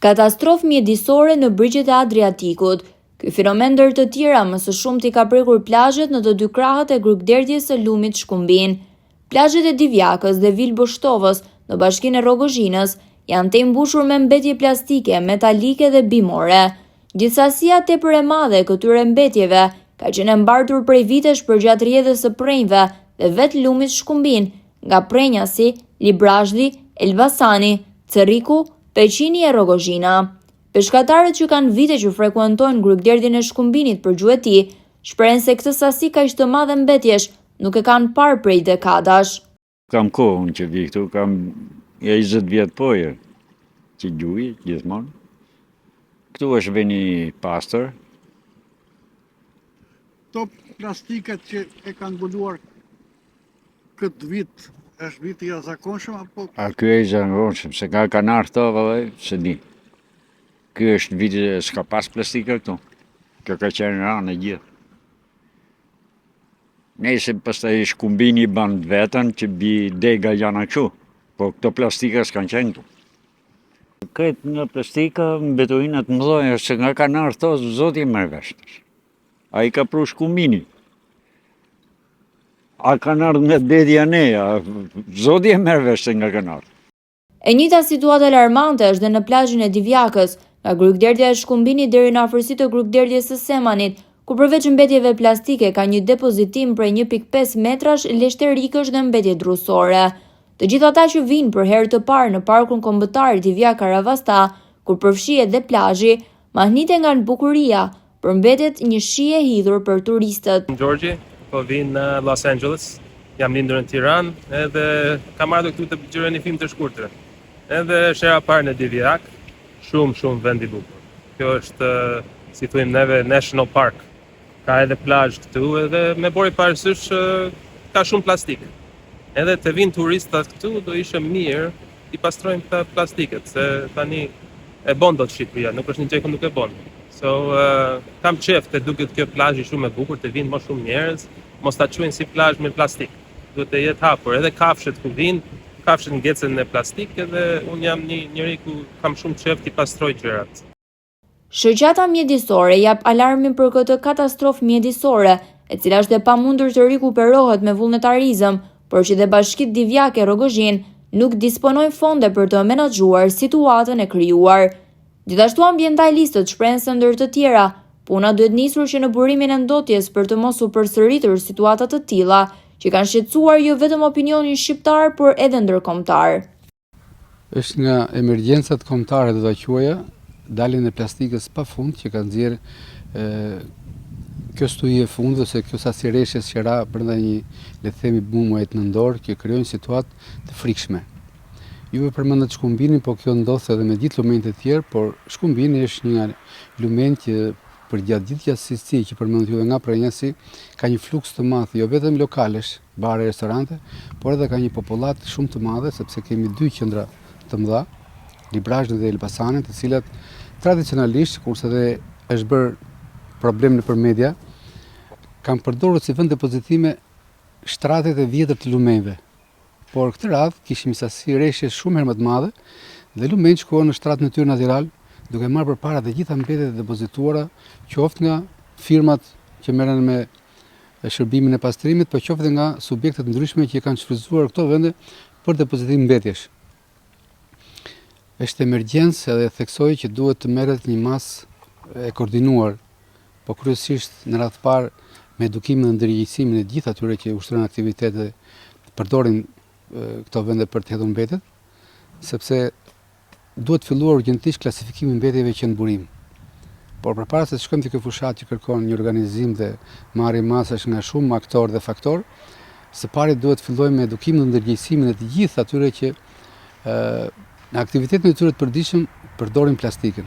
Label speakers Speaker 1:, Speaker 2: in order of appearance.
Speaker 1: Katastrofë mjedisore në brigjet e Adriatikut. Ky fenomen ndër të tjera më së shumti ka prekur plazhet në të dy krahët e grupderdhjes së lumit Shkumbin. Plazhet e Divjakës dhe Vil Boshtovës në bashkinë e Rrogozhinës janë të mbushur me mbetje plastike, metalike dhe bimore. Gjithësasia tepër e madhe e këtyre mbetjeve ka qenë mbartur prej vitesh përgjatë rrjedhës së prenjve dhe vet lumit Shkumbin, nga prenja si Librazhdi, Elbasani, Cerriku, Peqini e Rrogozhina. Peshkatarët që kanë vite që frekuentojnë grupderdhjen e Shkumbinit për gjueti, shprehen se këtë sasi kaq të madhe mbetjesh nuk e kanë parë prej dekadash.
Speaker 2: Kam kohë unë që vi këtu, kam 20 vjet poje që gjuj gjithmonë. Këtu është veni pastër.
Speaker 3: Këto plastiket që e kanë mbuluar këtë vit, është vit i jashtëzakonshëm apo?
Speaker 2: A ky është i jashtëzakonshëm, se kanë ardhur këto vallë, se di. Ky është viti s'ka pas plastike këtu. Kjo ka qenë rënë e gjithë. Nëse pastaj Shkumbini ban vetën që bi dega janë kështu, po këto plastike s'kan qenë këtu. Këtë nga plastika mbeturinat mëdha se nga kanë ardhur këto, zoti e merr vesh. Ai ka pru Shkumbini. A kanë ardhur me dedja ne, zoti e merr vesh se nga kanë ardhur.
Speaker 1: E njëjta situatë alarmante është dhe në plazhin e Divjakës, nga grupderdhja e Shkumbinit deri në afërsitë të grupderdhjes së Semanit, ku përveç mbetjeve plastike ka një depozitim prej 1.5 metrash leshterikësh dhe mbetje drusore. Të gjithë ata që vinë për herë të parë në parkun kombëtar Divjaka Ravasta, kur përfshihet dhe plazhi, mahniten nga bukuria, përmbetet një shije hidhur për turistët.
Speaker 4: Gjorgji, po vinë në Los Angeles, jam lindur në Tiranë, edhe kam ardhur këtu të gjyroj një film të shkurtër. Edhe shera parë në Divjak, shumë vend i bukur. Kjo është, si thujmë neve, National Park. Ka edhe plazh këtu edhe me bori parasysh ka shumë plastik. Edhe të vinë turistat këtu do ishte mirë t'i pastrojnë këta plastiket, se tani e bon do të Shqipëria, nuk është një gjë që nuk e bon. Kam qef të duket kjo plazhi shumë e bukur, të vinë më shumë njerëz, mos ta quajnë si plazh me plastik. Duhet të jetë hapur, edhe kafshët ku vinë, kafshët ngecen në plastik, edhe unë jam një njeri ku kam shumë qef t'i pastroj gjërat.
Speaker 1: Shoqata mjedisore jap alarmin për këtë katastrofë mjedisore, e cila është e pamundur të rikuperohet me vullnetarizëm, por që dhe bashkitë Divjak e Rrogozhinë nuk disponojnë fonde për të menaxhuar situatën e krijuar. Gjithashtu ambientalistët shprehen se ndër të tjera, puna duhet nisur që në burimin e ndotjes për të mos u përsëritur situata të tilla, që kanë shqetësuar jo vetëm opinionin shqiptar, por edhe ndërkombëtar.
Speaker 5: Është nga emergjencat kombëtare do ta quaja, daljen e plastikës pafund që ka nxjerr kjo stuje e fundit ose kjo sasi rreshjes që ra brenda një, le të themi, bumuajt nëndor që krijojnë situatë të frikshme. Ju e përmendat Shkumbinin, po kjo ndodh edhe me gjithë lumenjtë e tjerë, por Shkumbini është një lumenj që përgjatë gjithë gjatësisë që përmendat ju nga prenjasi, ka një fluks të madh jo vetëm lokalesh, bare, restorante, por edhe ka një popullat shumë të madhe, sepse kemi 2 qendra të mëdha, Librazhdin dhe Elbasanin, të cilat tradicionalisht, kurse dhe është bërë problem nëpër media, kanë përdorur si vend depozitime shtratet e vjetër të lumenjve. Por këtë radhë kishim sasi rreshje shumë herë më të madhe dhe lumenj shkuan në shtrat natyrë natyral, duke marrë përpara të gjitha mbetjet e depozituara, qoftë nga firmat që merren me shërbimin e pastrimit, por qoftë nga subjektet ndryshme që kanë shfrytzuar këto vende për depozitim mbetjesh. Është emergjencë edhe theksoj që duhet të merret një masë e koordinuar, po kryesisht në radhë parë me edukimin dhe ndërgjegjësimin e gjithë atyre që ushtrojnë aktivitete të përdorin këto vende për të hedhur mbetjet, sepse duhet filluar urgjentisht klasifikimi i mbetjeve që në burim. Por përpara se të shkojmë te ky fushat që kërkon një organizim dhe marrje masash nga shumë aktor dhe faktor, së pari duhet fillojmë me edukimin dhe ndërgjegjësimin e të gjithë atyre që në aktivitetin e tyre të përditshëm përdorin plastikën.